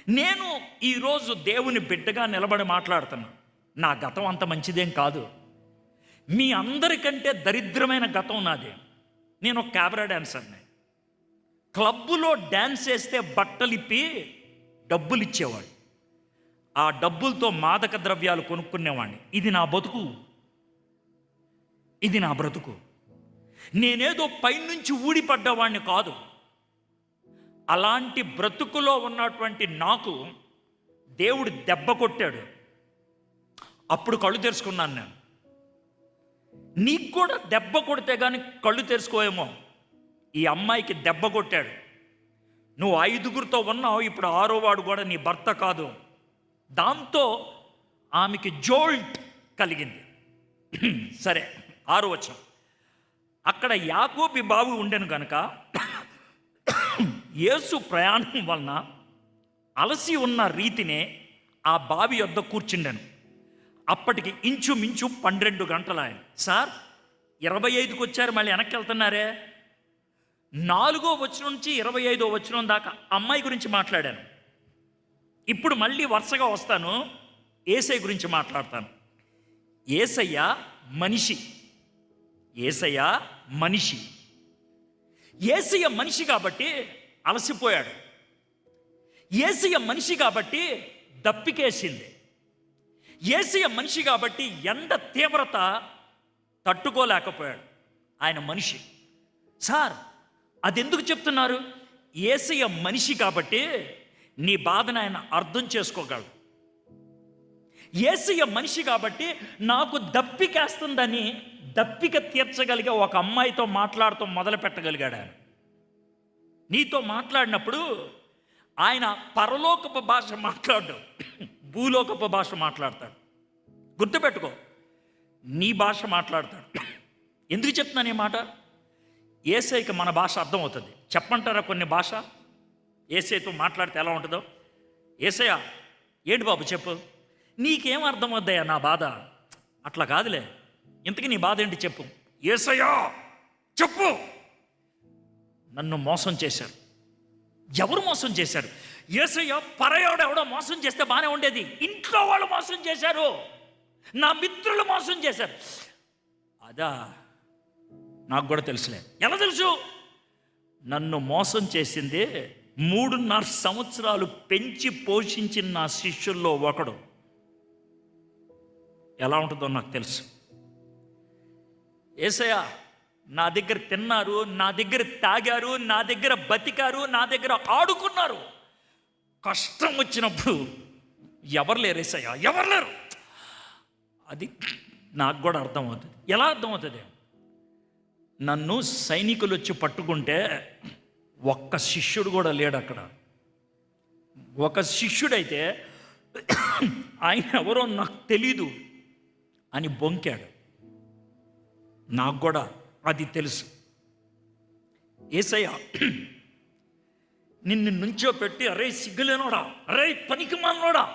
నేను ఈరోజు దేవుని బిడ్డగా నిలబడి మాట్లాడుతున్నా. నా గతం అంత మంచిదేం కాదు. మీ అందరికంటే దరిద్రమైన గతం నాదే. నేను ఒక క్యాబరా డాన్సర్ని. క్లబ్బులో డ్యాన్స్ చేస్తే బట్టలు ఇప్పి డబ్బులు ఇచ్చేవాడు. ఆ డబ్బులతో మాదక ద్రవ్యాలు కొనుక్కునేవాడిని. ఇది నా బతుకు, ఇది నా బ్రతుకు. నేనేదో పైనుంచి ఊడిపడ్డవాడిని కాదు. అలాంటి బ్రతుకులో ఉన్నటువంటి నాకు దేవుడు దెబ్బ కొట్టాడు. అప్పుడు కళ్ళు తెరుచుకున్నాను నేను. నీకు కూడా దెబ్బ కొడితే కానీ కళ్ళు తెరుచుకోవేమో. ఈ అమ్మాయికి దెబ్బ కొట్టాడు. నువ్వు 5గురితో ఉన్నావు, ఇప్పుడు 6వ వాడు కూడా నీ భర్త కాదు. దాంతో ఆమెకి జోల్ట్ కలిగింది. సరే, 6వ వచనం. అక్కడ యాకోబు బావి ఉండెను కనుక యేసు ప్రయాణం వలన అలసి ఉన్న రీతినే ఆ బావి యొద్ద కూర్చుండెను. అప్పటికి ఇంచుమించు 12 గంటలు. ఆయన సార్ 25కి వచ్చారు, మళ్ళీ వెనక్కి వెళ్తున్నారే. 4వ వచనం నుంచి 25వ వచనం దాకా అమ్మాయి గురించి మాట్లాడాను. ఇప్పుడు మళ్ళీ వరుసగా వస్తాను, యేసయ్య గురించి మాట్లాడతాను. యేసయ్య మనిషి, యేసయ్య మనిషి. యేసయ్య మనిషి కాబట్టి అలసిపోయాడు. యేసయ్య మనిషి కాబట్టి దప్పికేసింది. యేసయ్య మనిషి కాబట్టి ఎండ తీవ్రత తట్టుకోలేకపోయాడు. ఆయన మనిషి. సార్ అదెందుకు చెప్తున్నారు? యేసయ్య మనిషి కాబట్టి నీ బాధను ఆయన అర్థం చేసుకోగలడు. యేసయ్య మనిషి కాబట్టి నాకు దప్పికేస్తుందని దప్పిక తీర్చగలిగే ఒక అమ్మాయితో మాట్లాడుతూ మొదలు పెట్టగలిగాడు ఆయన. నీతో మాట్లాడినప్పుడు ఆయన పరలోకపు భాష మాట్లాడు, భూలోకపు భాష మాట్లాడతాడు. గుర్తుపెట్టుకో, నీ భాష మాట్లాడతాడు. ఎందుకు చెప్తున్నాను ఈ మాట? యేసయ్యకి మన భాష అర్థమవుతుంది. చెప్పంటారా కొన్ని భాష? యేసయ్యతో మాట్లాడితే ఎలా ఉంటుందో? యేసయ్య ఏంటి బాబు చెప్పు, నీకేం అర్థమవుద్దయ్యా నా బాధ? అట్లా కాదులే, ఇంతకీ నీ బాధ ఏంటి చెప్పు. యేసయ్య చెప్పు, నన్ను మోసం చేశారు. ఎవరు మోసం చేశారు? యేసయ్య పరయోడు ఎవడో మోసం చేస్తే బాగానే ఉండేది. ఇంట్లో వాళ్ళు మోసం చేశారు, నా మిత్రులు మోసం చేశారు. అదా, నాకు కూడా తెలుసులే. ఎలా తెలుసు? నన్ను మోసం చేసింది 3.5 సంవత్సరాలు పెంచి పోషించిన నా శిష్యుల్లో ఒకడు. ఎలా ఉంటుందో నాకు తెలుసు. యేసయ్య నా దగ్గర తిన్నారు, నా దగ్గర తాగారు, నా దగ్గర బతికారు, నా దగ్గర ఆడుకున్నారు. కష్టం వచ్చినప్పుడు ఎవరు లేరు యేసయ్య, ఎవరు లేరు. అది నాకు కూడా అర్థమవుతుంది. ఎలా అర్థమవుతుంది? నన్ను సైనికులు వచ్చి పట్టుకుంటే ఒక్క శిష్యుడు కూడా లేడు అక్కడ. ఒక శిష్యుడైతే ఆయన ఎవరో నాకు తెలీదు అని బొంకాడు. నాకు కూడా అది తెలుసు. యేసయ్య నిన్ను నుంచో పెట్టి అరే సిగ్గులేనోడా, అరే పనికి మానోడా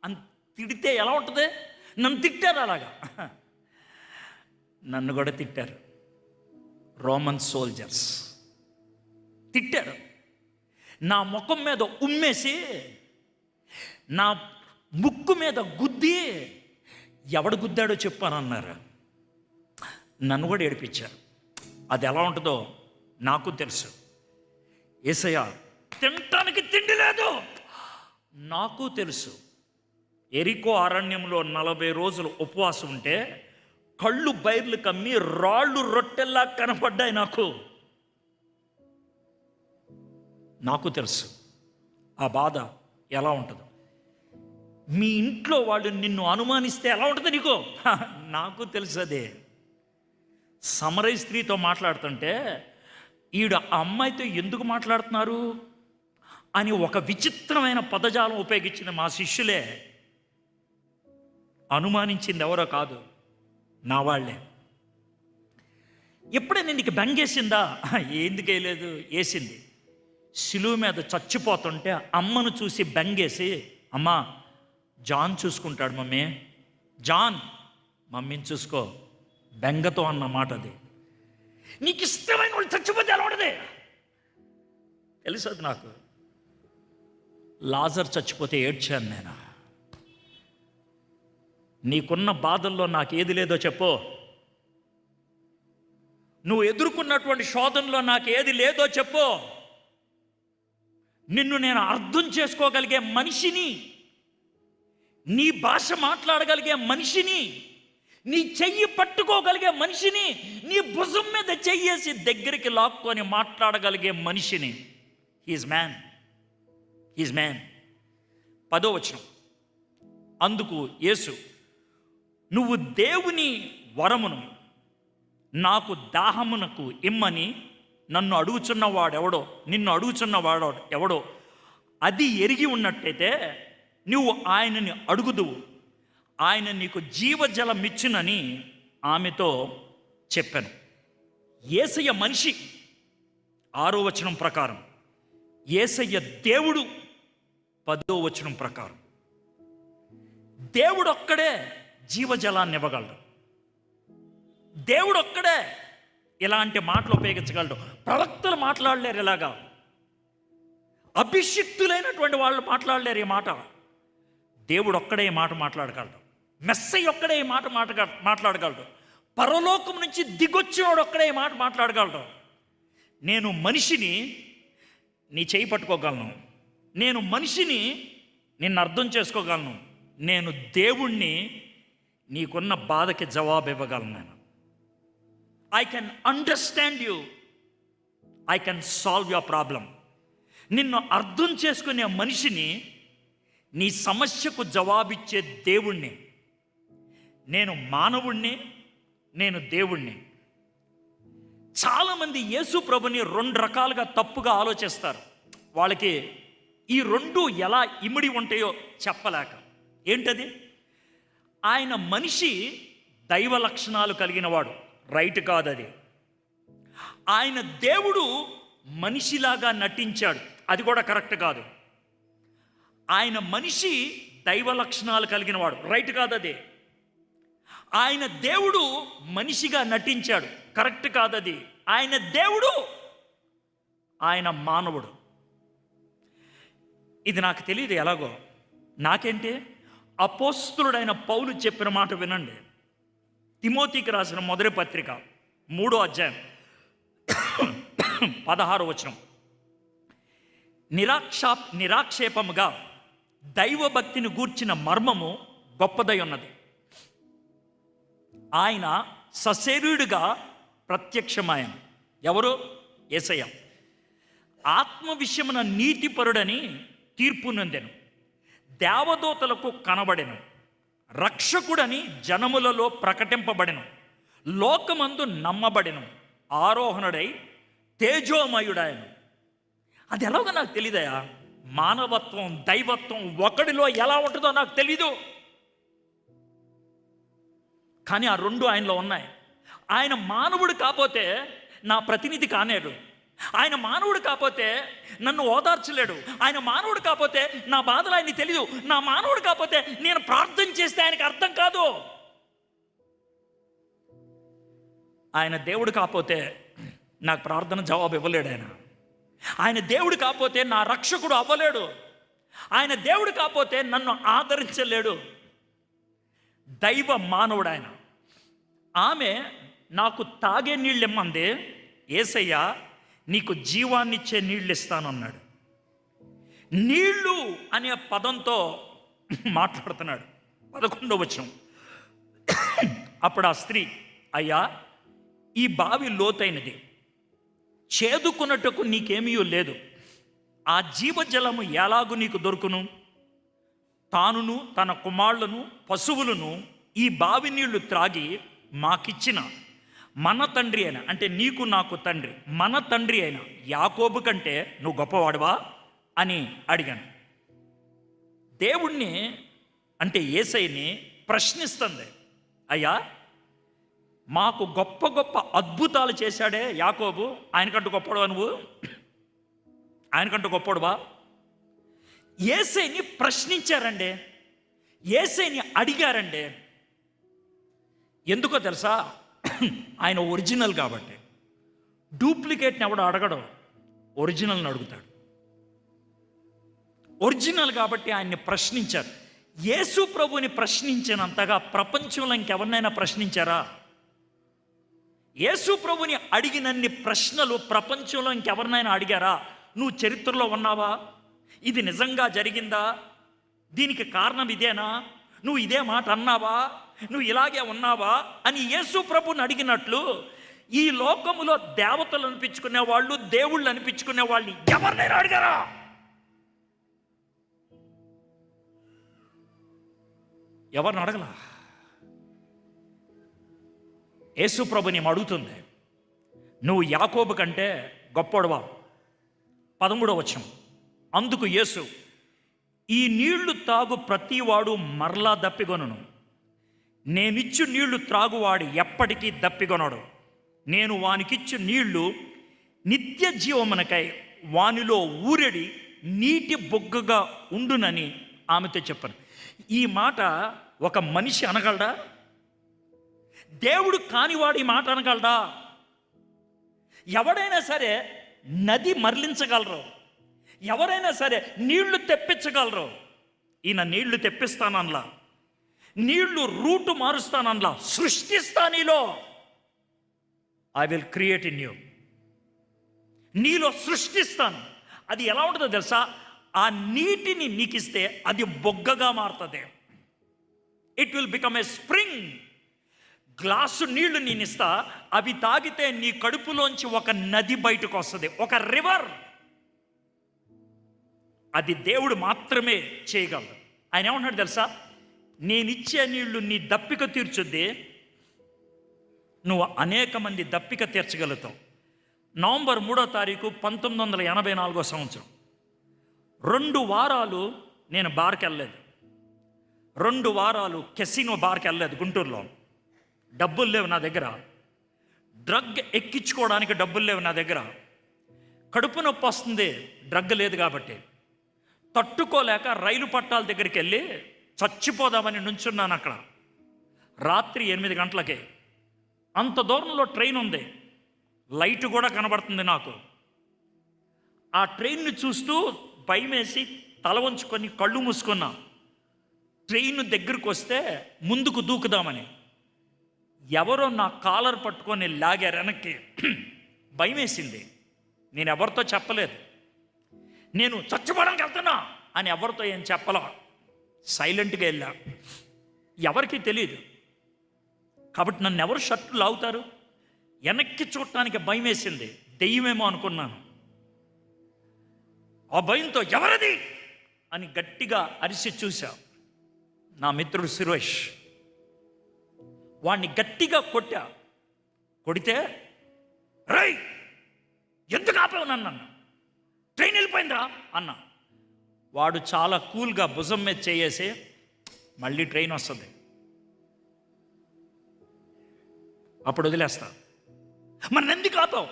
అని తిడితే ఎలా ఉంటుంది? నన్ను తిట్టారు అలాగా. నన్ను కూడా తిట్టారు. రోమన్ సోల్జర్స్ తిట్టారు. నా ముఖం మీద ఉమ్మేసి నా ముక్కు మీద గుద్ది ఎవడు గుద్దాడో చెప్పానన్నారు. నన్ను కూడా ఏడిపించారు. అది ఎలా ఉంటుందో నాకు తెలుసు. యేసయ్య తినటానికి తిండి లేదు, నాకు తెలుసు. ఎరికో అరణ్యంలో 40 రోజులు ఉపవాసం ఉంటే కళ్ళు బైర్లు కమ్మి రాళ్ళు రొట్టెల్లా కనపడ్డాయి నాకు తెలుసు ఆ బాధ ఎలా ఉంటుందో. మీ ఇంట్లో వాళ్ళు నిన్ను అనుమానిస్తే ఎలా ఉంటుంది నీకు? నాకు తెలుసు. అదే సమరయ స్త్రీతో మాట్లాడుతుంటే ఈవిడ ఆ అమ్మాయితో ఎందుకు మాట్లాడుతున్నారు అని ఒక విచిత్రమైన పదజాలం ఉపయోగించిన మా శిష్యులే. అనుమానించింది ఎవరో కాదు, నా వాళ్ళే. ఎప్పుడైనా నీకు బెంగేసిందా? ఎందుకు వేయలేదు, వేసింది. సిలువ మీద చచ్చిపోతుంటే అమ్మను చూసి బెంగేసి, అమ్మా జాన్ చూసుకుంటాడు మమ్మీ, జాన్ మమ్మీని చూసుకో, బెంగతో అన్న మాట అది. నీకు ఇష్టమైన వాళ్ళు చచ్చిపోతే ఎలా ఉండదు తెలుసు. అది నాకు లాజర్ చచ్చిపోతే ఏడ్చాను నేను. నీకున్న బాధల్లో నాకు ఏది లేదో చెప్పు. నువ్వు ఎదుర్కొన్నటువంటి శోధనలో నాకు ఏది లేదో చెప్పు. నిన్ను నేను అర్థం చేసుకోగలిగే మనిషిని, నీ భాష మాట్లాడగలిగే మనిషిని, నీ చెయ్యి పట్టుకోగలిగే మనిషిని, నీ భుజం మీద చెయ్యేసి దగ్గరికి లాక్కొని మాట్లాడగలిగే మనిషిని. He's man. 10వ వచనం. అందుకు యేసు, నువ్వు దేవుని వరమును నాకు దాహమునకు ఇమ్మని నిన్ను అడుగుచున్నవాడు ఎవడో అది ఎరిగి ఉన్నట్టయితే నువ్వు ఆయనని అడుగుదువు, ఆయన నీకు జీవజలమిచ్చునని ఆమెతో చెప్పాను. యేసయ్య మనిషి 6వ వచనం ప్రకారం, యేసయ్య దేవుడు 10వ వచనం ప్రకారం. దేవుడు ఒక్కడే జీవజలాన్ని ఇవ్వగలడు. దేవుడు ఒక్కడే ఇలాంటి మాటలు ఉపయోగించగలడు. ప్రవక్తలు మాట్లాడలేరు ఇలాగా, అభిషిక్తులైనటువంటి వాళ్ళు మాట్లాడలేరు ఈ మాట. దేవుడు ఒక్కడే ఈ మాట మాట్లాడగలడు. మెస్సయ్య ఒక్కడే ఈ మాట మాట్లాడగలడు. పరలోకం నుంచి దిగొచ్చినోడు ఒక్కడే ఈ మాట మాట్లాడగలడు. నేను మనిషిని, నీ చేయి పట్టుకోగలను. నేను మనిషిని, నిన్ను అర్థం చేసుకోగలను. నేను దేవుణ్ణి, నీకున్న బాధకి జవాబు ఇవ్వగలను. నేను I can understand you, I can solve your problem. నిన్ను అర్థం చేసుకునే మనిషిని, నీ సమస్యకు జవాబిచ్చే దేవుణ్ణి. నేను మానవుణ్ణి, నేను దేవుణ్ణి. చాలామంది యేసు ప్రభుని 2 రకాలుగా తప్పుగా ఆలోచిస్తారు. వాళ్ళకి ఈ 2 ఎలా ఇమిడి ఉంటాయో చెప్పలేక. ఏంటది? ఆయన మనిషి, దైవ లక్షణాలు కలిగిన వాడు, రైట్ కాదు అది. ఆయన దేవుడు మనిషిలాగా నటించాడు, అది కూడా కరెక్ట్ కాదు. ఆయన మనిషి, దైవ లక్షణాలు కలిగిన వాడు, రైట్ కాదు అది. ఆయన దేవుడు మనిషిగా నటించాడు, కరెక్ట్ కాదు అది. ఆయన దేవుడు, ఆయన మానవుడు. ఇది నాకు తెలియదు ఎలాగో. నాకేంటి, అపోస్తులుడైన పౌలు చెప్పిన మాట వినండి. తిమోతికి రాసిన మొదటి పత్రిక 3వ అధ్యాయం 16వ వచనం. నిరాక్షేపముగా దైవభక్తిని గూర్చిన మర్మము గొప్పదై ఉన్నది. ఆయన సశరీరుడుగా ప్రత్యక్షమాయను. ఎవరు? యేసయ్య. ఆత్మ విషయమున నీతిపరుడని తీర్పు నొందెను. దేవదూతలకు కనబడెను. రక్షకుడని జనములలో ప్రకటింపబడెను. లోకమందు నమ్మబడెను. ఆరోహణుడై తేజోమయుడాయను. అది ఎలాగో నాకు తెలీదయా. మానవత్వం, దైవత్వం ఒకడిలో ఎలా ఉంటుందో నాకు తెలీదు, కానీ ఆ 2 ఆయనలో ఉన్నాయి. ఆయన మానవుడు కాకపోతే నా ప్రతినిధి కానేడు. ఆయన మానవుడు కాకపోతే నన్ను ఓదార్చలేడు. ఆయన మానవుడు కాకపోతే నా బాధలు ఆయనకి తెలీదు. నా మానవుడు కాకపోతే నేను ప్రార్థన చేస్తే ఆయనకి అర్థం కాదు. ఆయన దేవుడు కాకపోతే నాకు ప్రార్థన జవాబు ఇవ్వలేడు. ఆయన దేవుడు కాకపోతే నా రక్షకుడు అవ్వలేడు. ఆయన దేవుడు కాకపోతే నన్ను ఆదరించలేడు. దైవ మానవుడు ఆయన. ఆమె నాకు తాగే నీళ్ళు ఇమ్మంది. యేసయ్య నీకు జీవాన్నిచ్చే నీళ్ళు ఇస్తానన్నాడు. నీళ్ళు అనే పదంతో మాట్లాడుతున్నాడు. 11వ వచనం. అప్పుడు ఆ స్త్రీ, అయ్యా ఈ బావి లోతైనది, చేదుకున్నట్టుకు నీకేమీ లేదు. ఆ జీవజలము ఎలాగు నీకు దొరుకును? తానును తన కుమారులను పశువులను ఈ బావి నీళ్లు త్రాగి మాకిచ్చిన మన తండ్రి అయిన, అంటే నీకు నాకు తండ్రి, మన తండ్రి అయిన యాకోబు కంటే నువ్వు గొప్పవాడువా అని అడిగాను. దేవుణ్ణి అంటే యేసయ్యని ప్రశ్నిస్తుంది. అయ్యా మాకు గొప్ప గొప్ప అద్భుతాలు చేశాడే యాకోబు, ఆయనకంటూ గొప్పడువా నువ్వు? ఆయనకంటూ గొప్పడువా? యేసయ్యని ప్రశ్నించారండి, యేసయ్యని అడిగారండి. ఎందుకో తెలుసా? ఆయన ఒరిజినల్ కాబట్టి. డూప్లికేట్ని ఎవడు అడగడం, ఒరిజినల్ని అడుగుతాడు. ఒరిజినల్ కాబట్టి ఆయన్ని ప్రశ్నించారు. యేసు ప్రభుని ప్రశ్నించినంతగా ప్రపంచంలో ఇంకెవరినైనా ప్రశ్నించారా? యేసు ప్రభుని అడిగినన్ని ప్రశ్నలు ప్రపంచంలో ఇంకెవరినైనా అడిగారా? నువ్వు చరిత్రలో ఉన్నావా? ఇది నిజంగా జరిగిందా? దీనికి కారణం ఇదేనా? నువ్వు ఇదే మాట అన్నావా? నువ్వు ఇలాగే ఉన్నావా అని యేసు ప్రభుని అడిగినట్లు ఈ లోకములో దేవతలు అనిపించుకునే వాళ్ళు, దేవుళ్ళు అనిపించుకునే వాళ్ళని ఎవరినైనా అడిగారా? ఎవరిని అడగలా. యేసు ప్రభుని అడుగుతుంది, నువ్వు యాకోబు కంటే గొప్పోడువా? 13వ వచనం. అందుకు యేసు, ఈ నీళ్లు తాగు ప్రతివాడు మరలా దప్పిగొనును, నేనిచ్చు నీళ్లు త్రాగువాడు ఎప్పటికీ దప్పిగొనడు. నేను వానికిచ్చు నీళ్లు నిత్య జీవమునకై వానిలో ఊరెడి నీటి బొగ్గగా ఉండునని ఆమెతో చెప్పాను. ఈ మాట ఒక మనిషి అనగలడా? దేవుడు కానివాడు ఈ మాట అనగలడా? ఎవడైనా సరే నది మరలించగలరు, ఎవరైనా సరే నీళ్లు తెప్పించగలరు. ఈయన నీళ్లు తెప్పిస్తానల్లా, నీళ్లు రూటు మారుస్తానల్లా, సృష్టిస్తానిలో. I will create in you, నీలో సృష్టిస్తాను. అది ఎలా ఉంటుందో తెలుసా? ఆ నీటిని నీకిస్తే అది బొగ్గగా మారుతుంది. It will become a spring. Glass నీళ్లు నేను ఇస్తా, అవి తాగితే నీ కడుపులోంచి ఒక నది బయటకు వస్తుంది, ఒక రివర్. అది దేవుడు మాత్రమే చేయగలడు. ఆయన ఏమంటున్నాడు తెలుసా? నేనిచ్చే నీళ్లు నీ దప్పిక తీర్చుద్ది, నువ్వు అనేక మంది దప్పిక తీర్చగలుగుతావు. నవంబర్ 3వ తారీఖు 1984 సంవత్సరం 2 వారాలు నేను బార్కి వెళ్ళలేదు. 2 వారాలు కెసినో బార్కి వెళ్ళలేదు గుంటూరులో. డబ్బులు లేవు నా దగ్గర, డ్రగ్ ఎక్కించుకోవడానికి డబ్బులు లేవు నా దగ్గర. కడుపు నొప్పి వస్తుంది, డ్రగ్ లేదు కాబట్టి. తట్టుకోలేక రైలు పట్టాల దగ్గరికి వెళ్ళి చచ్చిపోదామని నుంచున్నాను అక్కడ. రాత్రి 8 గంటలకే. అంత దూరంలో ట్రైన్ ఉంది, లైట్ కూడా కనబడుతుంది నాకు. ఆ ట్రైన్ను చూస్తూ భయమేసి తల వంచుకొని కళ్ళు మూసుకున్నా. ట్రైన్ దగ్గరకు వస్తే ముందుకు దూకుదామని ఎవరో నా కాలర్ పట్టుకొని లాగారు వెనక్కి. భయం వేసింది. నేను ఎవరితో చెప్పలేదు, నేను చచ్చిపోవడానికి వెళ్తున్నా అని ఎవరితో ఏం చెప్పలా. సైలెంట్గా వెళ్ళా, ఎవరికి తెలియదు కాబట్టి నన్ను ఎవరు షర్టు లాగుతారు. వెనక్కి చూడటానికి భయం వేసింది, దెయ్యమేమో అనుకున్నాను. ఆ భయంతో ఎవరది అని గట్టిగా అరిసి చూశా. నా మిత్రుడు సురేష్, వాడిని గట్టిగా కొడితే రై ఎందుకు ఆపావు నన్ను, ట్రైన్ వెళ్ళిపోయిందా అన్నా. వాడు చాలా కూల్గా భుజం మీద చేయేసి, మళ్ళీ ట్రైన్ వస్తుంది అప్పుడు వదిలేస్తా. మరి ఎందుకు ఆపావు?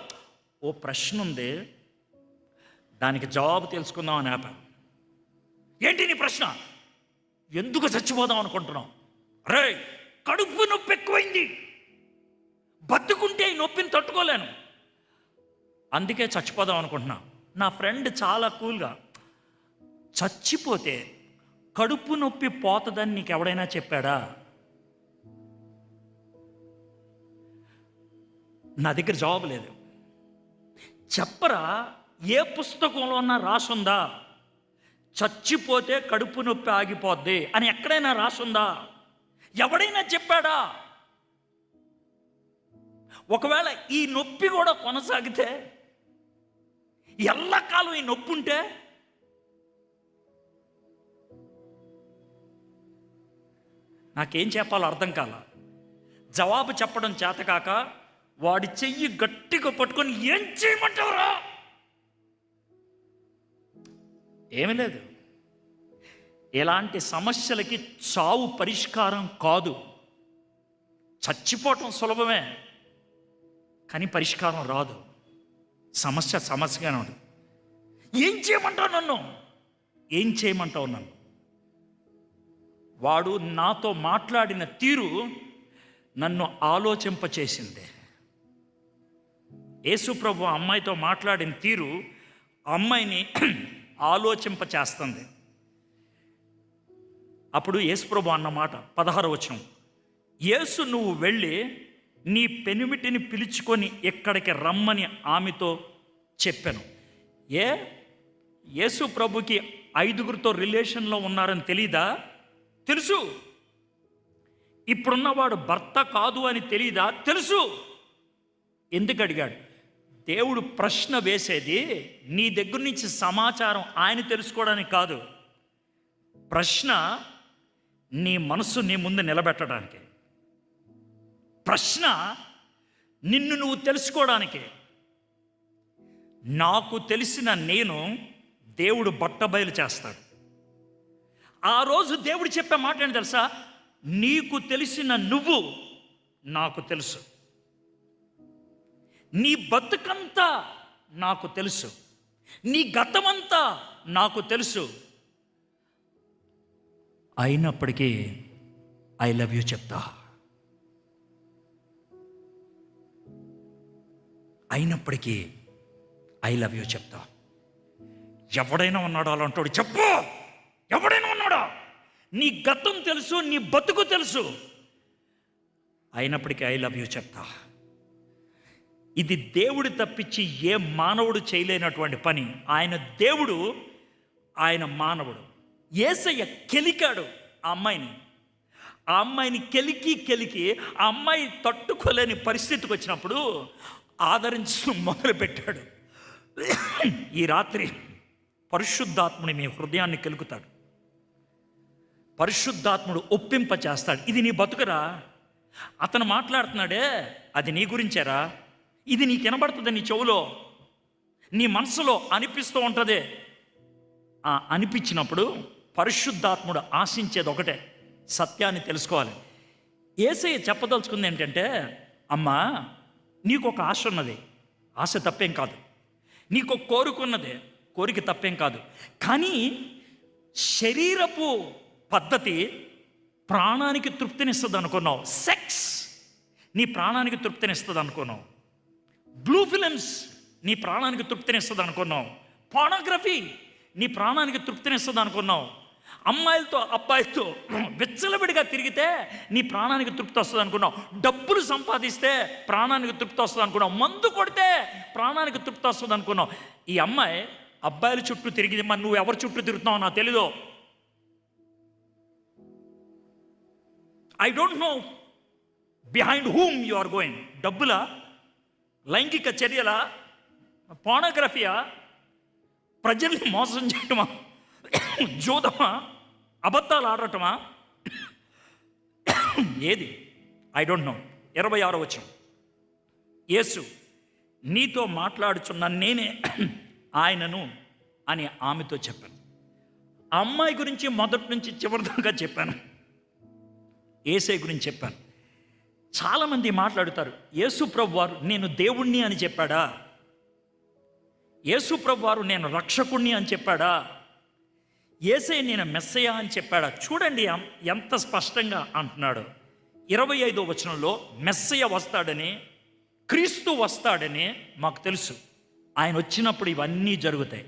ఓ ప్రశ్న ఉంది, దానికి జవాబు తెలుసుకుందామని ఆపా. ఏంటి నీ ప్రశ్న? ఎందుకు చచ్చిపోదాం అనుకుంటున్నావు? రే కడుపు నొప్పి ఎక్కువైంది, బతుకుంటే ఈ నొప్పిని తట్టుకోలేను, అందుకే చచ్చిపోదాం అనుకుంటున్నా. నా ఫ్రెండ్ చాలా కూల్గా, చచ్చిపోతే కడుపు నొప్పి పోతుందని నీకు ఎవడైనా చెప్పాడా? నా దగ్గర జవాబు లేదు. చెప్పరా, ఏ పుస్తకంలో అన్నా రాసుందా చచ్చిపోతే కడుపు నొప్పి ఆగిపోద్ది అని? ఎక్కడైనా రాసుందా? ఎవడైనా చెప్పాడా? ఒకవేళ ఈ నొప్పి కూడా కొనసాగితే, ఎల్లకాలం ఈ నొప్పి ఉంటే, నాకేం చెప్పాలో అర్థం కాల. జవాబు చెప్పడం చేతకాక వాడి చెయ్యి గట్టిగా పట్టుకొని ఏం చేయమంటావురా? ఏమీ లేదు. ఇలాంటి సమస్యలకి చావు పరిష్కారం కాదు. చచ్చిపోవటం సులభమే, కానీ పరిష్కారం రాదు. సమస్యగానే ఉంటుంది. ఏం చేయమంటావు నన్ను? ఏం చేయమంటావు నన్ను? వాడు నాతో మాట్లాడిన తీరు నన్ను ఆలోచింపచేసింది. యేసుప్రభు అమ్మాయితో మాట్లాడిన తీరు అమ్మాయిని ఆలోచింపచేస్తుంది. అప్పుడు యేసుప్రభు అన్నమాట 16వ వచనం, యేసు నువ్వు వెళ్ళి నీ పెనిమిటిని పిలుచుకొని ఇక్కడికి రమ్మని ఆమెతో చెప్పాను. యేసు ప్రభుకి 5గురితో రిలేషన్లో ఉన్నారని తెలీదా? తెలుసు. ఇప్పుడున్నవాడు భర్త కాదు అని తెలీదా? తెలుసు. ఎందుకు అడిగాడు? దేవుడు ప్రశ్న వేసేది నీ దగ్గర నుంచి సమాచారం ఆయన తెలుసుకోవడానికి కాదు. ప్రశ్న నీ మనసు నీ ముందు నిలబెట్టడానికి. ప్రశ్న నిన్ను నువ్వు తెలుసుకోవడానికి. నాకు తెలిసిన నేను దేవుడు బట్టబయలు చేస్తాడు. ఆ రోజు దేవుడు చెప్పే మాట ఏంటి తెలుసా? నీకు తెలిసిన నువ్వు నాకు తెలుసు, నీ బతుకంతా నాకు తెలుసు, నీ గతమంతా నాకు తెలుసు. అయినప్పటికీ ఐ లవ్ యూ చెప్తా. అయినప్పటికీ ఐ లవ్ యూ చెప్తా. ఎవడైనా ఉన్నాడో అలా అంటాడు? చెప్పు, ఎవడైనా ఉన్నాడో? నీ గతం తెలుసు, నీ బతుకు తెలుసు, అయినప్పటికీ ఐ లవ్ యూ చెప్తా. ఇది దేవుడు తప్పించి ఏ మానవుడు చేయలేనటువంటి పని. ఆయన దేవుడు, ఆయన మానవుడు. యేసయ్య కెలికాడు ఆ అమ్మాయిని. ఆ అమ్మాయిని కెలికి ఆ అమ్మాయి తట్టుకోలేని పరిస్థితికి వచ్చినప్పుడు ఆదరించడం మొదలుపెట్టాడు. ఈ రాత్రి పరిశుద్ధాత్ముని మీ హృదయాన్ని కెలుకుతాడు. పరిశుద్ధాత్ముడు ఒప్పింప చేస్తాడు. ఇది నీ బతుకురా, అతను మాట్లాడుతున్నాడే అది నీ గురించేరా, ఇది నీకు వినబడుతుంది, నీ చెవులో, నీ మనసులో అనిపిస్తూ ఉంటుంది. ఆ అనిపించినప్పుడు పరిశుద్ధాత్ముడు ఆశించేది ఒకటే, సత్యాన్ని తెలుసుకోవాలి. యేసయ్య చెప్పదలుచుకుంది ఏంటంటే, అమ్మా నీకు ఒక ఆశ ఉన్నది, ఆశ తప్పేం కాదు. నీకు ఒక కోరిక ఉన్నది, కోరిక తప్పేం కాదు. కానీ శరీరపు పద్ధతి ప్రాణానికి తృప్తినిస్తుంది అనుకున్నావు. సెక్స్ నీ ప్రాణానికి తృప్తినిస్తుంది అనుకున్నావు. బ్లూ ఫిలిమ్స్ నీ ప్రాణానికి తృప్తినిస్తుంది అనుకున్నావు. పోర్నోగ్రఫీ నీ ప్రాణానికి తృప్తినిస్తుంది అనుకున్నావు. అమ్మాయిలతో అబ్బాయిలతో విచ్చలవిడిగా తిరిగితే నీ ప్రాణానికి తృప్తి వస్తుంది అనుకున్నావు. డబ్బులు సంపాదిస్తే ప్రాణానికి తృప్తి వస్తుంది అనుకున్నావు. మందు కొడితే ప్రాణానికి తృప్తి వస్తుంది అనుకున్నావు. ఈ అమ్మాయి అబ్బాయిల చుట్టూ తిరిగింది. మరి నువ్వు ఎవరి చుట్టూ తిరుగుతున్నావు నాకు తెలీదు. I don't know behind whom you are going. డబ్బులా, లైంగిక చర్యలా, పోర్నోగ్రఫీయా, ప్రజల్ని మోసం చేయటమా, జోదమా, అబద్ధాలు ఆడటమా, ఏది? I don't no. 26వ వచనం, యేసు నీతో మాట్లాడుచున్న నేనే ఆయనను అని ఆమెతో చెప్పాను. ఆ అమ్మాయి గురించి మొదటి నుంచి చివరి దాకా చెప్పాను. యేసయ్య గురించి చెప్పాను. చాలామంది మాట్లాడుతారు, యేసు ప్రభు వారు నేను దేవుణ్ణి అని చెప్పాడా, యేసు ప్రభు వారు నేను రక్షకుణ్ణి అని చెప్పాడా, యేసయ్య నేను మెస్సయ్య అని చెప్పాడా? చూడండి ఎంత స్పష్టంగా అంటున్నాడు. 25వ వచనంలో మెస్సయ్య వస్తాడని, క్రీస్తు వస్తాడని మాకు తెలుసు. ఆయన వచ్చినప్పుడు ఇవన్నీ జరుగుతాయి.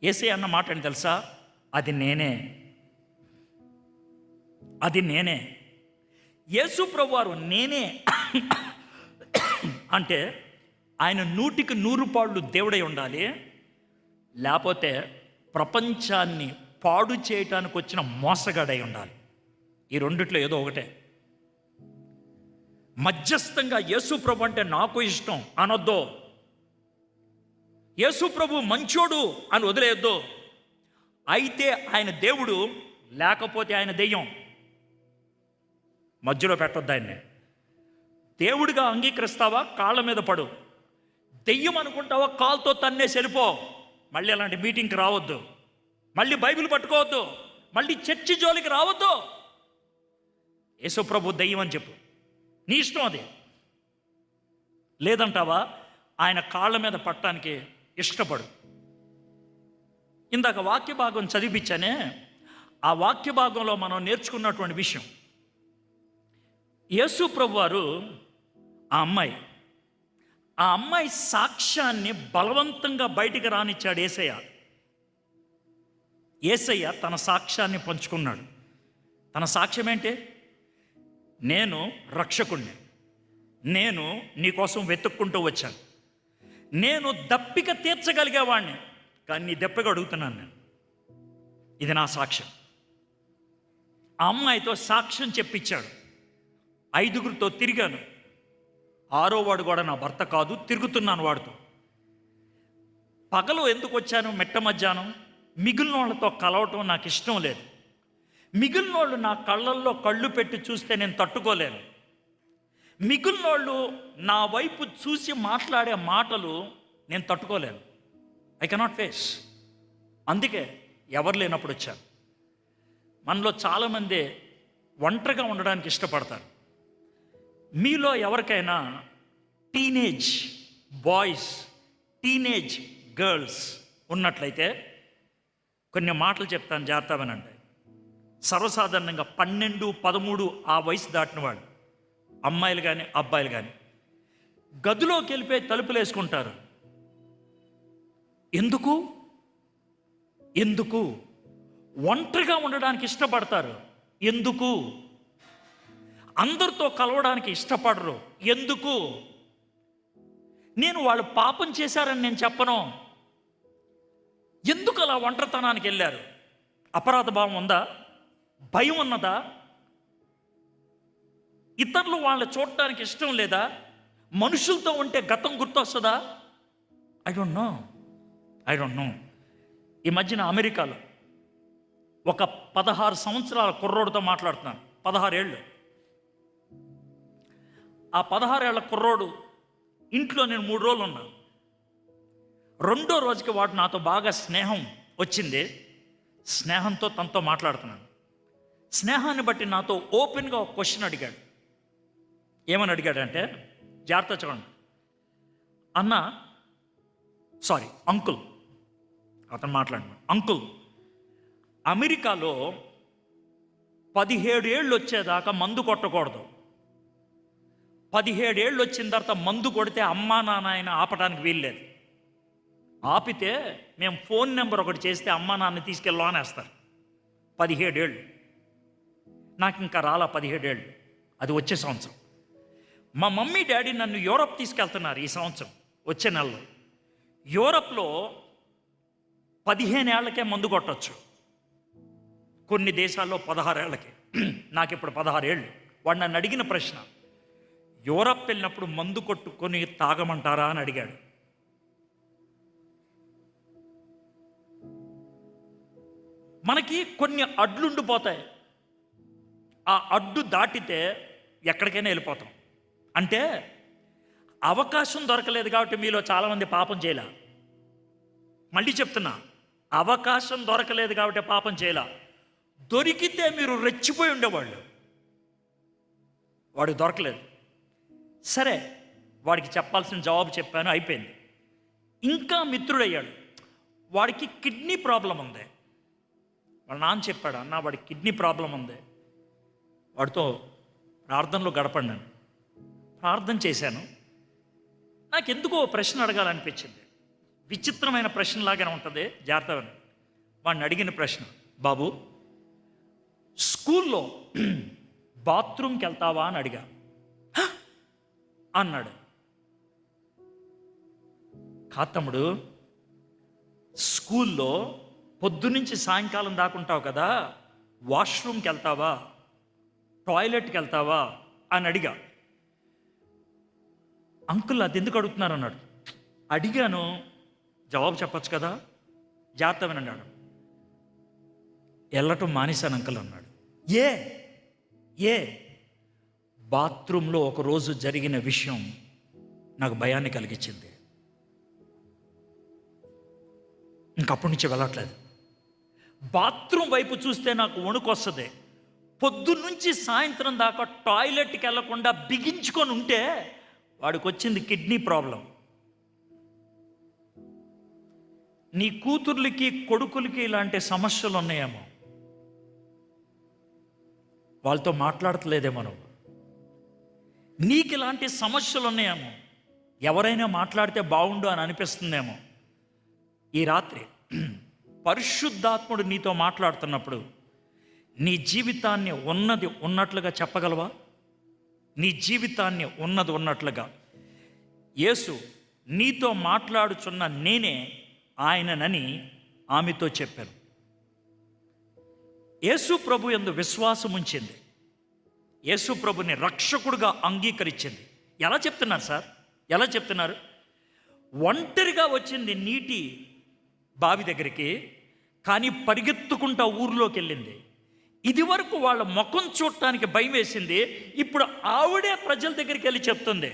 యేసయ్య అన్న మాట అని తెలుసా? అది నేనే, అది నేనే. యేసు ప్రభు వారు నేనే అంటే ఆయన 100కి 100 పాళ్ళు దేవుడై ఉండాలి, లేకపోతే ప్రపంచాన్ని పాడు చేయటానికి వచ్చిన మోసగాడై ఉండాలి. ఈ రెండిట్లో ఏదో ఒకటే. మధ్యస్థంగా యేసు ప్రభు అంటే నాకు ఇష్టం అనొద్దు, యేసు ప్రభు మంచోడు అని వదిలేయొద్దు. అయితే ఆయన దేవుడు, లేకపోతే ఆయన దెయ్యం. మధ్యలో పెట్టొద్దు ఆయన్ని. దేవుడిగా అంగీకరిస్తావా, కాళ్ళ మీద పడు. దెయ్యం అనుకుంటావా, కాలుతో తన్నేసి వెళ్ళిపో. మళ్ళీ అలాంటి మీటింగ్కి రావద్దు, మళ్ళీ బైబిల్ పట్టుకోవద్దు, మళ్ళీ చర్చి జోలికి రావద్దు. యేసు ప్రభు దెయ్యం అని చెప్పు, నీ ఇష్టం అది. లేదంటావా, ఆయన కాళ్ళ మీద పట్టడానికి ఇష్టపడు. ఇందాక వాక్య భాగం చదివించానే, ఆ వాక్య భాగంలో మనం నేర్చుకున్నటువంటి విషయం, యేసు ప్రభు వారు ఆ అమ్మాయి సాక్ష్యాన్ని బలవంతంగా బయటికి రానిచ్చాడు యేసయ్య. యేసయ్య తన సాక్ష్యాన్ని పంచుకున్నాడు. తన సాక్ష్యం ఏంటి? నేను రక్షకుణ్ణి, నేను నీకోసం వెతుక్కుంటూ వచ్చాను, నేను దప్పిక తీర్చగలిగేవాడిని, కానీ నీ దెప్పగా అడుగుతున్నాను నేను. ఇది నా సాక్ష్యం. ఆ అమ్మాయితో సాక్ష్యం చెప్పించాడు. 5గురితో తిరిగాను, 6వ వాడు కూడా నా భర్త కాదు, తిరుగుతున్నాను వాడితో. పగలు ఎందుకు వచ్చాను, మిట్ట మధ్యాహ్నం? మిగిలిన వాళ్ళతో కలవటం నాకు ఇష్టం లేదు. మిగిలిన వాళ్ళు నా కళ్ళల్లో కళ్ళు పెట్టి చూస్తే నేను తట్టుకోలేను. మిగిలిన వాళ్ళు నా వైపు చూసి మాట్లాడే మాటలు నేను తట్టుకోలేను. I cannot face. అందుకే ఎవరు లేనప్పుడు వచ్చాను. మనలో చాలామంది ఒంటరిగా ఉండడానికి ఇష్టపడతారు. మీలో ఎవరికైనా టీనేజ్ బాయ్స్, టీనేజ్ గర్ల్స్ ఉన్నట్లయితే కొన్ని మాటలు చెప్తాను, జాగ్రత్త వినండి. సర్వసాధారణంగా 12, 13 ఆ వయసు దాటిన వాళ్ళు, అమ్మాయిలు కానీ అబ్బాయిలు కానీ, గదిలోకి వెళ్ళిపోయి తలుపులు వేసుకుంటారు. ఎందుకు? ఒంటరిగా ఉండడానికి ఇష్టపడతారు. ఎందుకు? అందరితో కలవడానికి ఇష్టపడరు. ఎందుకు? నేను వాళ్ళు పాపం చేశారని నేను చెప్పను. ఎందుకు అలా ఒంటరితనానికి వెళ్ళారు? అపరాధ భావం ఉందా? భయం ఉన్నదా? ఇతరులు వాళ్ళని చూడటానికి ఇష్టం లేదా? మనుషులతో ఉంటే గతం గుర్తొస్తుందా? I don't no. ఈ మధ్యన అమెరికాలో ఒక 16 సంవత్సరాల కుర్రోడితో మాట్లాడుతున్నాను. 16 ఏళ్ళు. ఆ 16 ఏళ్ల కుర్రోడు ఇంట్లో నేను 3 రోజులు ఉన్నాను. 2వ రోజుకి వాడు నాతో బాగా స్నేహం వచ్చింది. స్నేహంతో తనతో మాట్లాడుతున్నాను. స్నేహాన్ని బట్టి నాతో ఓపెన్గా ఒక క్వశ్చన్ అడిగాడు. ఏమని అడిగాడంటే, జాగ్రత్త చూడండి. అంకుల్, అతను మాట్లాడినాడు. అంకుల్, అమెరికాలో 17 ఏళ్ళు వచ్చేదాకా మందు కొట్టకూడదు. 17 ఏళ్ళు వచ్చిన తర్వాత మందు కొడితే అమ్మా నాన్న ఆయన ఆపడానికి వీల్లేదు. ఆపితే మేము ఫోన్ నెంబర్ ఒకటి చేస్తే అమ్మా నాన్న తీసుకెళ్ళి లోనేస్తారు. 17 ఏళ్ళు. నాకు ఇంకా రాలా 17 ఏళ్ళు. అది వచ్చే సంవత్సరం. మా మమ్మీ డాడీ నన్ను యూరప్ తీసుకెళ్తున్నారు ఈ సంవత్సరం, వచ్చే నెలలో. యూరప్లో 15 ఏళ్లకే మందు కొట్టచ్చు, కొన్ని దేశాల్లో 16 ఏళ్ళకి. నాకు ఇప్పుడు 16 ఏళ్ళు. వాడు నన్ను అడిగిన ప్రశ్న, యూరప్ వెళ్ళినప్పుడు మందు కొట్టుకొని తాగమంటారా అని అడిగాడు. మనకి కొన్ని అడ్లుండిపోతాయి. ఆ అడ్డు దాటితే ఎక్కడికైనా వెళ్ళిపోతాం. అంటే అవకాశం దొరకలేదు కాబట్టి మీలో చాలామంది పాపం చేయలే. మళ్ళీ చెప్తున్నా, అవకాశం దొరకలేదు కాబట్టి పాపం చేయలే. దొరికితే మీరు రెచ్చిపోయి ఉండేవాళ్ళు. వాడికి దొరకలేదు. సరే, వాడికి చెప్పాల్సిన జవాబు చెప్పాను, అయిపోయింది. ఇంకా మిత్రుడయ్యాడు. వాడికి కిడ్నీ ప్రాబ్లం ఉంది. వాళ్ళ నాన్న చెప్పాడు, అన్న వాడికి కిడ్నీ ప్రాబ్లం ఉంది, వాడితో ప్రార్థనలో గడపడినాను. ప్రార్థన చేశాను. నాకెందుకో ప్రశ్న అడగాలనిపించింది. విచిత్రమైన ప్రశ్నలాగానే ఉంటుంది, జాగ్రత్తగా. వాడిని అడిగిన ప్రశ్న, బాబు స్కూల్లో బాత్రూమ్కి వెళ్తావా అని అడిగా. అన్నాడు. తమ్ముడు, స్కూల్లో పొద్దునుంచి సాయంకాలం దాకుంటావు కదా, వాష్రూమ్కి వెళ్తావా, టాయిలెట్కి వెళ్తావా అని అడిగా. అంకుల్ అది ఎందుకు అడుగుతున్నారు అన్నాడు. అడిగాను, జవాబు చెప్పచ్చు కదా, జాగ్రత్త అన్నాడు. వెళ్ళటం మానేశాను అంకుల్ అన్నాడు. ఏ బాత్రూంలో ఒకరోజు జరిగిన విషయం నాకు భయాన్ని కలిగించింది. ఇంకప్పటి నుంచి వెళ్ళట్లేదు. బాత్రూమ్ వైపు చూస్తే నాకు వణుకు వస్తుంది. పొద్దున్నుంచి సాయంత్రం దాకా టాయిలెట్కి వెళ్లకుండా బిగించుకొని ఉంటే వాడికి వచ్చింది కిడ్నీ ప్రాబ్లం. నీ కూతుర్లకి కొడుకులకి ఇలాంటి సమస్యలు ఉన్నాయేమో, వాళ్ళతో మాట్లాడట్లేదేమో నువ్వు. నీకు ఇలాంటి సమస్యలు ఉన్నాయేమో, ఎవరైనా మాట్లాడితే బాగుండు అని అనిపిస్తుందేమో. ఈ రాత్రి పరిశుద్ధాత్ముడు నీతో మాట్లాడుతున్నప్పుడు నీ జీవితాన్ని ఉన్నది ఉన్నట్లుగా చెప్పగలవా? నీ జీవితాన్ని ఉన్నది ఉన్నట్లుగా. యేసు నీతో మాట్లాడుచున్న నేనే ఆయననని ఆమెతో చెప్పాను. యేసు ప్రభు యందు విశ్వాసం ఉంచింది, యేసు ప్రభుని రక్షకుడుగా అంగీకరించింది. ఎలా చెప్తున్నారు సార్? ఎలా చెప్తున్నారు? ఒంటరిగా వచ్చింది నీటి బావి దగ్గరికి, కానీ పరిగెత్తుకుంటా ఊర్లోకి వెళ్ళింది. ఇది వరకు వాళ్ళ ముఖం చూడటానికి భయం వేసింది, ఇప్పుడు ఆవిడే ప్రజల దగ్గరికి వెళ్ళి చెప్తుంది.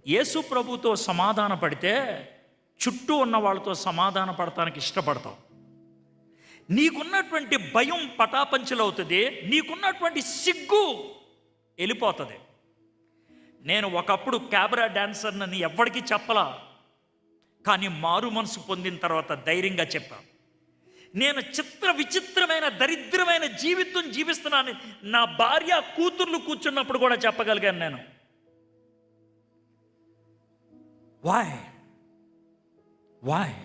యేసు ప్రభుతో సమాధాన పడితే చుట్టూ ఉన్న వాళ్ళతో సమాధాన పడటానికి ఇష్టపడతావు. నీకున్నటువంటి భయం పటాపంచలవుతుంది, నీకున్నటువంటి సిగ్గు వెళ్ళిపోతుంది. నేను ఒకప్పుడు క్యాబరా డాన్సర్నని ఎవ్వడికి చెప్పలా, కానీ మారు మనసు పొందిన తర్వాత ధైర్యంగా చెప్పా. నేను విచిత్రమైన దరిద్రమైన జీవితం జీవిస్తున్నాను, నా భార్య కూతుర్లు కూర్చున్నప్పుడు కూడా చెప్పగలిగాను నేను. వాయ్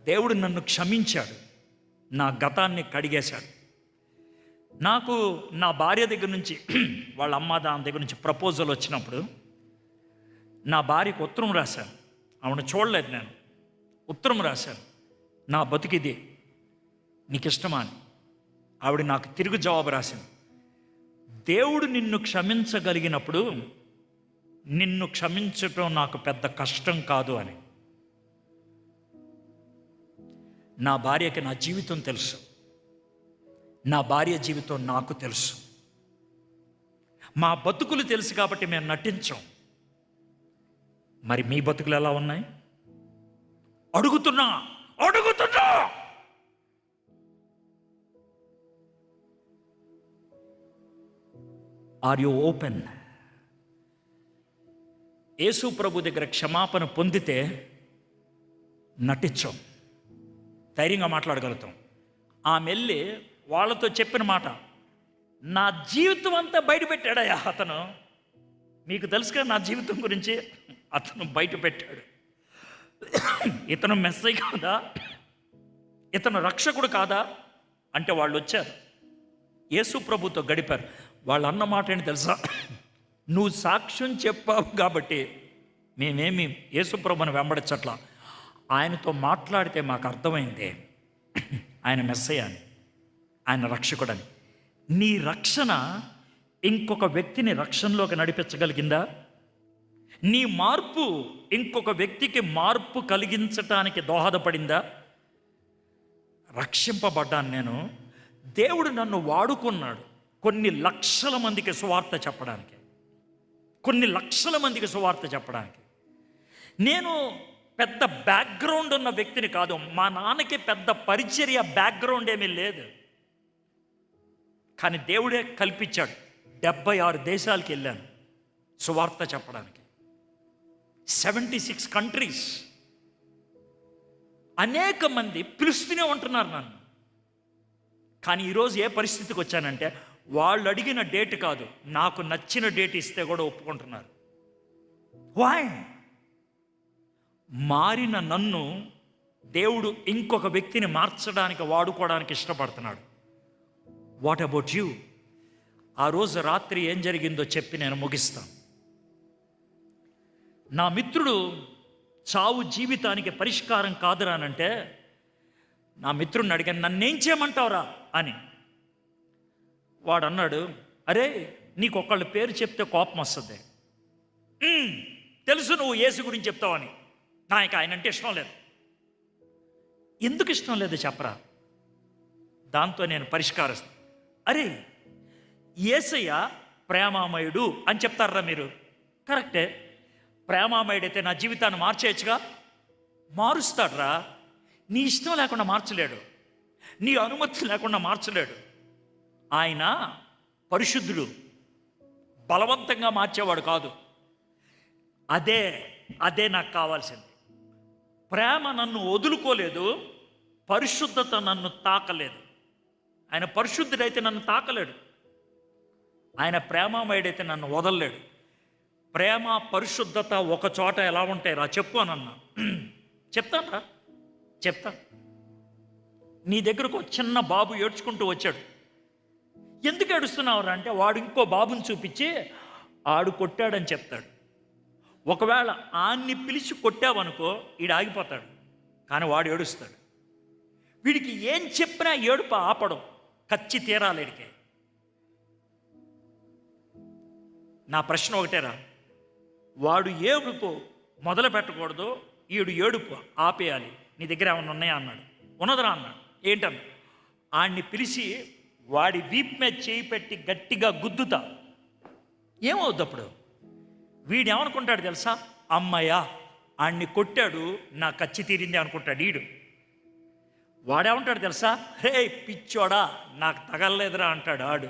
దేవుడు నన్ను క్షమించాడు, నా గతాన్ని కడిగేశాడు. నాకు నా భార్య దగ్గర నుంచి, వాళ్ళ అమ్మ దాని దగ్గర నుంచి ప్రపోజల్ వచ్చినప్పుడు నా భార్యకు ఉత్తరం రాశాను. ఆవిడ చూడలేదు, నేను ఉత్తరం రాశాను, నా బతుకిది, నీకు ఇష్టమా అని. ఆవిడ నాకు తిరుగు జవాబు రాసింది, దేవుడు నిన్ను క్షమించగలిగినప్పుడు నిన్ను క్షమించటం నాకు పెద్ద కష్టం కాదు అని. నా భార్యకి నా జీవితం తెలుసు, నా భార్య జీవితం నాకు తెలుసు. మా బతుకులు తెలుసు కాబట్టి మేము నటించాం. మరి మీ బతుకులు ఎలా ఉన్నాయి? అడుగుతున్నా. Are you open? యేసు ప్రభు దగ్గర క్షమాపణ పొందితే నటించాం, ధైర్యంగా మాట్లాడగలుగుతాం. ఆమె వెళ్ళి వాళ్ళతో చెప్పిన మాట, నా జీవితం అంతా బయట పెట్టాడయ్యా అతను. మీకు తెలుసుగా నా జీవితం గురించి, అతను బయట పెట్టాడు. ఇతను మెస్సయ్య కాదా? ఇతను రక్షకుడు కాదా? అంటే వాళ్ళు వచ్చారు, యేసు ప్రభుతో గడిపారు. వాళ్ళు అన్న మాట ఏంటి తెలుసా? నువ్వు సాక్ష్యం చెప్పావు కాబట్టి మేమేమి యేసు ప్రభుని వెంబడించట్లా. ఆయనతో మాట్లాడితే మాకు అర్థమైంది ఆయన మెస్సయ్య అని, ఆయన రక్షకుడని. నీ రక్షణ ఇంకొక వ్యక్తిని రక్షణలోకి నడిపించగలిగిందా? నీ మార్పు ఇంకొక వ్యక్తికి మార్పు కలిగించటానికి దోహదపడిందా? రక్షింపబడ్డాను నేను, దేవుడు నన్ను వాడుకున్నాడు కొన్ని లక్షల మందికి సువార్త చెప్పడానికి, కొన్ని లక్షల మందికి సువార్త చెప్పడానికి. నేను పెద్ద బ్యాక్గ్రౌండ్ ఉన్న వ్యక్తిని కాదు, మా నాన్నకి పెద్ద పరిచర్య బ్యాక్గ్రౌండ్ ఏమీ లేదు, కానీ దేవుడే కల్పించాడు. 76 దేశాలకు వెళ్ళాను సువార్త చెప్పడానికి, 76 కంట్రీస్. అనేక మంది పిలుస్తూనే ఉంటున్నారు నన్ను. కానీ ఈరోజు ఏ పరిస్థితికి వచ్చానంటే, వాళ్ళు అడిగిన డేట్ కాదు, నాకు నచ్చిన డేట్ ఇస్తే కూడా ఒప్పుకుంటున్నారు. వాయ్? మారిన నన్ను దేవుడు ఇంకొక వ్యక్తిని మార్చడానికి, వాడుకోవడానికి ఇష్టపడుతున్నాడు. What about you? ఆ రోజు రాత్రి ఏం జరిగిందో చెప్పి నేను ముగిస్తాను. నా మిత్రుడు చావు జీవితానికి పరిష్కారం కాదురానంటే, నా మిత్రుడిని అడిగాను, నన్నేం చేయమంటావురా అని. వాడు అన్నాడు, అరే నీకు ఒకళ్ళ పేరు చెప్తే కోపం వస్తుంది, తెలుసు నువ్వు యేసు గురించి చెప్తావని. నాకు ఆయన అంటే ఇష్టం లేదు. ఎందుకు ఇష్టం లేదు చెప్పరా? దాంతో నేను పరిష్కరిస్తాను. అరే యేసయ్య ప్రేమామయుడు అని చెప్తారా మీరు? కరెక్టే, ప్రేమామయుడైతే నా జీవితాన్ని మార్చేయచ్చుగా. మారుస్తాడ్రా. నీ ఇష్టం లేకుండా మార్చలేడు, నీ అనుమతి లేకుండా మార్చలేడు. ఆయన పరిశుద్ధుడు, బలవంతంగా మార్చేవాడు కాదు. అదే నాకు కావాల్సింది. ప్రేమ నన్ను వదులుకోలేదు, పరిశుద్ధత నన్ను తాకలేదు. ఆయన పరిశుద్ధుడైతే నన్ను తాకలేడు, ఆయన ప్రేమామయుడైతే నన్ను వదలలేడు. ప్రేమ పరిశుద్ధత ఒక చోట ఎలా ఉంటాయి రా చెప్పు అని అన్నా. చెప్తాను. నీ దగ్గరకు ఒక చిన్న బాబు ఏడ్చుకుంటూ వచ్చాడు. ఎందుకు ఏడుస్తున్నావురా అంటే, వాడు ఇంకో బాబుని చూపించి ఆడు కొట్టాడని చెప్తాడు. ఒకవేళ ఆన్ని పిలిచి కొట్టావనుకో ఈడు ఆగిపోతాడు, కానీ వాడు ఏడుస్తాడు. వీడికి ఏం చెప్పినా ఏడుపు ఆపడం, కచ్చి తీరాలి వీడికి. నా ప్రశ్న ఒకటేరా, వాడు ఏడుపు మొదలు పెట్టకూడదు, ఈడు ఏడుపు ఆపేయాలి. నీ దగ్గర ఏమన్నా ఉన్నాయా అన్నాడు. ఉన్నదరా అన్నాడు. ఏంటన్నా? ఆడిని పిలిచి వాడి వీప్ మీద చేయి పెట్టి గట్టిగా గుద్దుతా. ఏమవుద్ది అప్పుడు? వీడేమనుకుంటాడు తెలుసా? అమ్మయ్య ఆడిని కొట్టాడు, నా కచ్చి తీరింది అనుకుంటాడు ఈడు. వాడేమంటాడు తెలుసా? హే పిచ్చోడా నాకు తగలలేదురా అంటాడు ఆడు.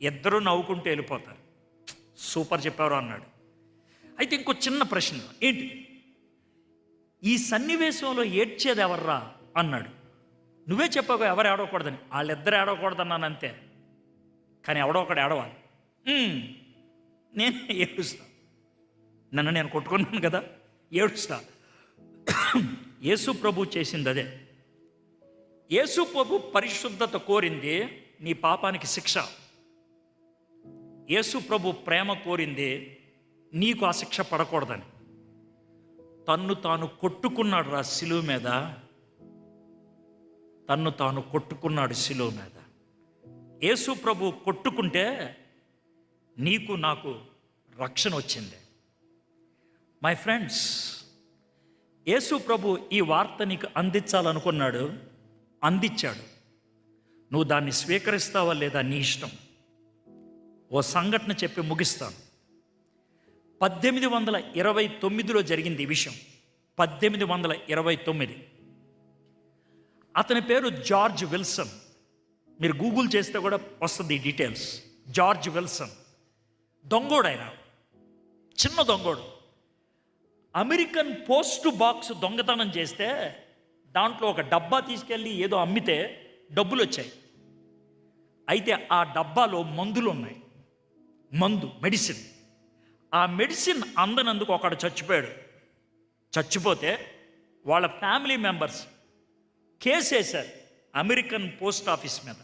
ఇద్దరూ నవ్వుకుంటూ వెళ్ళిపోతారు. సూపర్ చెప్పారు అన్నాడు. అయితే ఇంకో చిన్న ప్రశ్న, ఏంటి ఈ సన్నివేశంలో ఏడ్చేది ఎవర్రా అన్నాడు. నువ్వే చెప్పావు ఎవరు ఏడవకూడదని. వాళ్ళిద్దరు ఏడవకూడదన్నాను అంతే, కానీ ఎవడో ఒకడు ఏడవాలి. నేను ఏడుస్తా, నన్ను నేను కొట్టుకున్నాను కదా, ఏడుస్తా. యేసు ప్రభు చేసింది అదే. యేసు ప్రభు పరిశుద్ధత కోరింది, నీ పాపానికి శిక్ష. యేసు ప్రభు ప్రేమ కోరింది, నీకు ఆ శిక్ష పడకూడదని. తన్ను తాను కొట్టుకున్నాడు రా శిలువ మీద, తన్ను తాను కొట్టుకున్నాడు శిలువ మీద. యేసు ప్రభు కొట్టుకుంటే నీకు నాకు రక్షణ వచ్చింది. మై ఫ్రెండ్స్, యేసు ప్రభు ఈ వార్త నీకు అందించాలనుకున్నాడు, అందించాడు. నువ్వు దాన్ని స్వీకరిస్తావా లేదా నీ ఇష్టం. ఓ సంఘటన చెప్పి ముగిస్తాను. 1829లో జరిగింది ఈ విషయం. 1829. అతని పేరు జార్జ్ విల్సన్. మీరు గూగుల్ చేస్తే కూడా వస్తుంది ఈ డీటెయిల్స్. జార్జ్ విల్సన్ దొంగోడు, ఆయన చిన్న దొంగోడు. అమెరికన్ పోస్ట్ బాక్స్ దొంగతనం చేస్తే దాంట్లో ఒక డబ్బా తీసుకెళ్ళి ఏదో అమ్మితే డబ్బులు వచ్చాయి. అయితే ఆ డబ్బాలో మందులు ఉన్నాయి, మందు, మెడిసిన్. ఆ మెడిసిన్ అందనందుకు ఒకడు చచ్చిపోయాడు. చచ్చిపోతే వాళ్ళ ఫ్యామిలీ మెంబర్స్ కేసు వేశారు అమెరికన్ పోస్ట్ ఆఫీస్ మీద.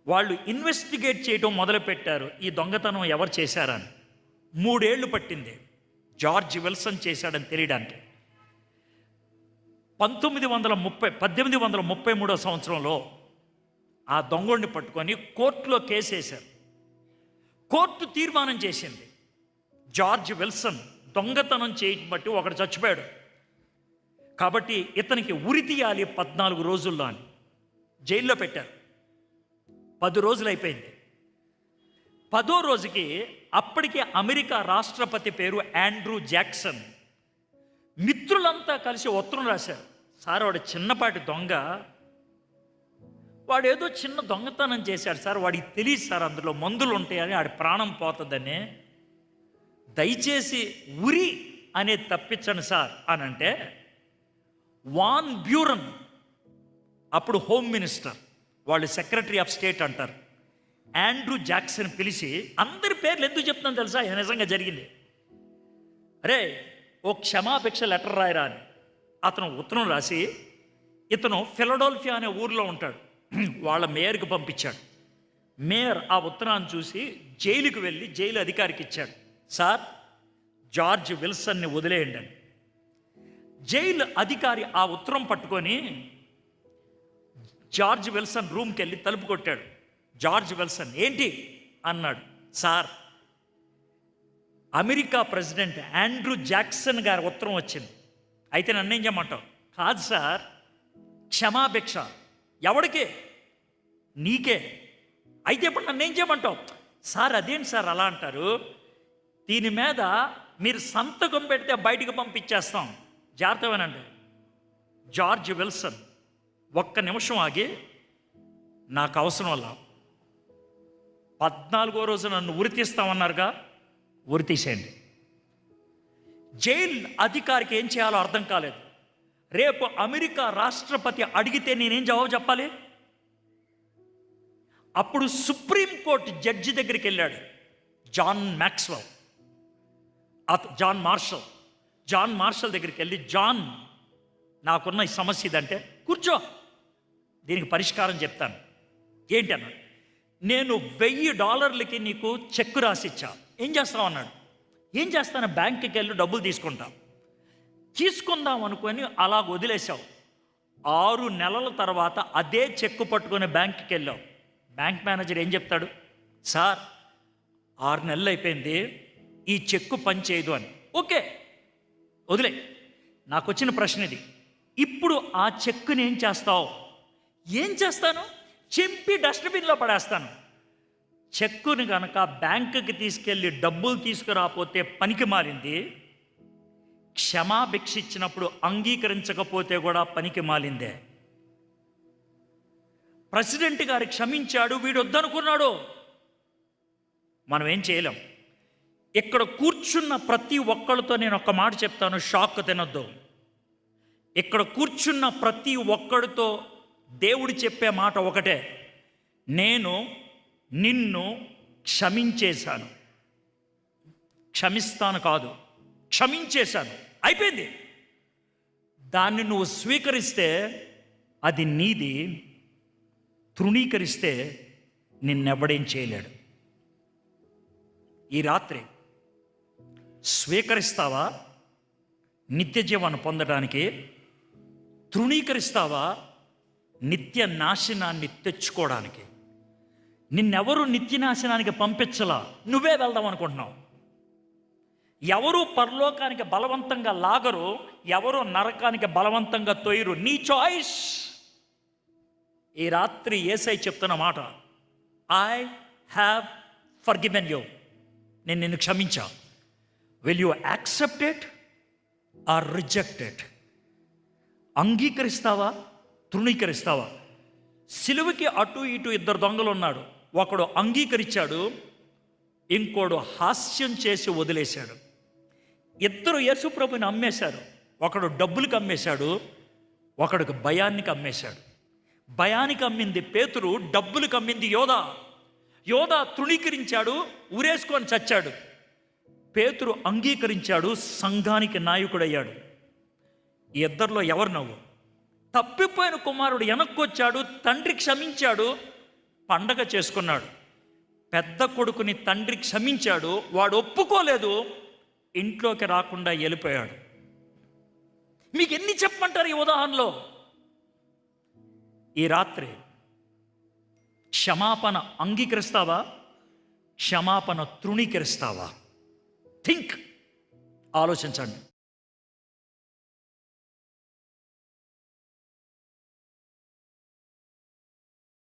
వాళ్ళు ఇన్వెస్టిగేట్ చేయడం మొదలుపెట్టారు, ఈ దొంగతనం ఎవరు చేశారని. 3 ఏళ్ళు పట్టింది జార్జ్ విల్సన్ చేశాడని తెలియడానికి. 1833 సంవత్సరంలో ఆ దొంగోడిని పట్టుకొని కోర్టులో కేసు వేశారు. కోర్టు తీర్మానం చేసింది, జార్జ్ విల్సన్ దొంగతనం చేయటం బట్టి ఒకడు చచ్చిపోయాడు కాబట్టి ఇతనికి ఉరి తీయాలి 14 రోజుల్లో అని జైల్లో పెట్టారు. 10 రోజులు అయిపోయింది. 10వ రోజుకి అప్పటికే అమెరికా రాష్ట్రపతి పేరు ఆండ్రూ జాక్సన్. మిత్రులంతా కలిసి ఉత్తరం రాశారు. సార్, వాడు చిన్నపాటి దొంగ, వాడు ఏదో చిన్న దొంగతనం చేశాడు సార్, వాడికి తెలియదు సార్ అందులో మందులు ఉంటాయని, వాడి ప్రాణం పోతుందని, దయచేసి ఉరి అనేది తప్పించండి సార్ అని అంటే, వాన్ బ్యూరన్ అప్పుడు హోమ్ మినిస్టర్, వాళ్ళు సెక్రటరీ ఆఫ్ స్టేట్ అంటారు, ఆండ్రూ జాక్సన్ పిలిచి, అందరి పేర్లు ఎందుకు చెప్తున్నాను తెలుసా, ఇది నిజంగా జరిగింది, అరే ఓ క్షమాపేక్ష లెటర్ రాయరా అని అతను ఉత్తరం రాసి, ఇతను ఫిలడెల్ఫియా అనే ఊరిలో ఉంటాడు, వాళ్ళ మేయర్కి పంపించాడు. మేయర్ ఆ ఉత్తరాన్ని చూసి జైలుకి వెళ్ళి జైలు అధికారికి ఇచ్చాడు, సార్ జార్జ్ విల్సన్ని వదిలేయండి అని. జైలు అధికారి ఆ ఉత్తరం పట్టుకొని జార్జ్ విల్సన్ రూమ్కి వెళ్ళి తలుపు కొట్టాడు. జార్జ్ విల్సన్ ఏంటి అన్నాడు. Sir, America president Andrew Jackson గారి ఉత్తరం వచ్చింది, అయితే నన్నేం చేయమంటావు? కాదు సార్, క్షమాభిక్ష. ఎవడికే? నీకే. అయితే ఇప్పుడు నన్నేం చేయమంటావు? సార్ అదేంటి సార్ అలా అంటారు, దీని మీద మీరు సంతకం పెడితే బయటికి పంపించేస్తాం, జాగ్రత్తమేనండి. జార్జ్ విల్సన్ ఒక్క నిమిషం ఆగి, నాకు అవసరం వల్ల 14వ రోజు నన్ను ఉరి తీస్తామన్నారుగా, ఉరి తీసేయండి. జైలు అధికారికి ఏం చేయాలో అర్థం కాలేదు. రేపు అమెరికా రాష్ట్రపతి అడిగితే నేనేం జవాబు చెప్పాలి? అప్పుడు సుప్రీంకోర్టు జడ్జి దగ్గరికి వెళ్ళాడు, జాన్ మార్షల్ దగ్గరికి వెళ్ళి, జాన్ నాకున్న ఈ సమస్య ఇదంటే, కూర్చో దీనికి పరిష్కారం చెప్తాను. ఏంటి అన్నాడు. నేను $1000 నీకు చెక్కు రాసిచ్చా, ఏం చేస్తావు అన్నాడు. ఏం చేస్తాను, బ్యాంకుకి వెళ్ళి డబ్బులు తీసుకుందాం అనుకొని అలా వదిలేసావు. 6 నెలల తర్వాత అదే చెక్కు పట్టుకొని బ్యాంకుకి వెళ్ళావు. బ్యాంక్ మేనేజర్ ఏం చెప్తాడు, సార్ 6 నెలలు అయిపోయింది, ఈ చెక్కు పని చేయదు అని. ఓకే వదిలే. నాకు వచ్చిన ప్రశ్న ఇది, ఇప్పుడు ఆ చెక్కుని ఏం చేస్తావు? ఏం చేస్తాను, చింపి డస్ట్బిన్లో పడేస్తాను. చెక్కుని కనుక బ్యాంకుకి తీసుకెళ్ళి డబ్బులు తీసుకురాపోతే పనికి మారింది, క్షమాభిక్ష ఇచ్చినప్పుడు అంగీకరించకపోతే కూడా పనికి మాలిందే. ప్రెసిడెంట్ గారు క్షమించాడు, వీడు వద్దనుకున్నాడు, మనం ఏం చేయలేం. ఇక్కడ కూర్చున్న ప్రతి ఒక్కరితో నేను ఒక్క మాట చెప్తాను, షాక్ తినొద్దు. ఇక్కడ కూర్చున్న ప్రతి ఒక్కడితో దేవుడు చెప్పే మాట ఒకటే, నేను నిన్ను క్షమించేశాను. క్షమిస్తాను కాదు, క్షమించేశాను, అయిపోయింది. దాన్ని నువ్వు స్వీకరిస్తే అది నీది, తృణీకరిస్తే నిన్నెవడేం చేయలేడు. ఈ రాత్రి స్వీకరిస్తావా నిత్య జీవాన్ని పొందడానికి? తృణీకరిస్తావా నిత్య నాశనాన్ని తెచ్చుకోవడానికి? నిన్నెవరు నిత్య నాశనానికి పంపించలా, నువ్వే వెళ్దాం అనుకుంటున్నావు. ఎవరు పరలోకానికి బలవంతంగా లాగరు, ఎవరు నరకానికి బలవంతంగా తొయ్యరు, నీ చాయిస్. ఈ రాత్రి యేసయ్య చెప్తున్న మాట, ఐ హ్యావ్ ఫర్గివెన్ యూ, నేను నిన్ను క్షమించా. Will you accept it or reject it? అంగీకరిస్తావా, తృణీకరిస్తావా? సిలువకి అటు ఇటు 2 దొంగలు ఉన్నాడు. ఒకడు అంగీకరించాడు, ఇంకోడు హాస్యం చేసి వదిలేశాడు. 2 యేసుప్రభుని అమ్మేశారు. ఒకడు డబ్బులకు అమ్మేశాడు, ఒకడికి భయానికి అమ్మేశాడు. భయానికి అమ్మింది పేతురు, డబ్బులకు అమ్మింది యోధా తృణీకరించాడు, ఉరేసుకొని చచ్చాడు. పేతురు అంగీకరించాడు, సంఘానికి నాయకుడయ్యాడు. ఈ 2లో ఎవరు నవ్వు? తప్పిపోయిన కుమారుడు వెనక్కొచ్చాడు, తండ్రి క్షమించాడు, పండగ చేసుకున్నాడు. పెద్ద కొడుకుని తండ్రి క్షమించాడు, వాడు ఒప్పుకోలేదు, ఇంట్లోకి రాకుండా వెళ్ళిపోయాడు. మీకు ఎన్ని చెప్పమంటారు ఈ ఉదాహరణలో? ఈ రాత్రి క్షమాపణ అంగీకరిస్తావా, క్షమాపణ తృణీకరిస్తావా? థింక్, ఆలోచించండి.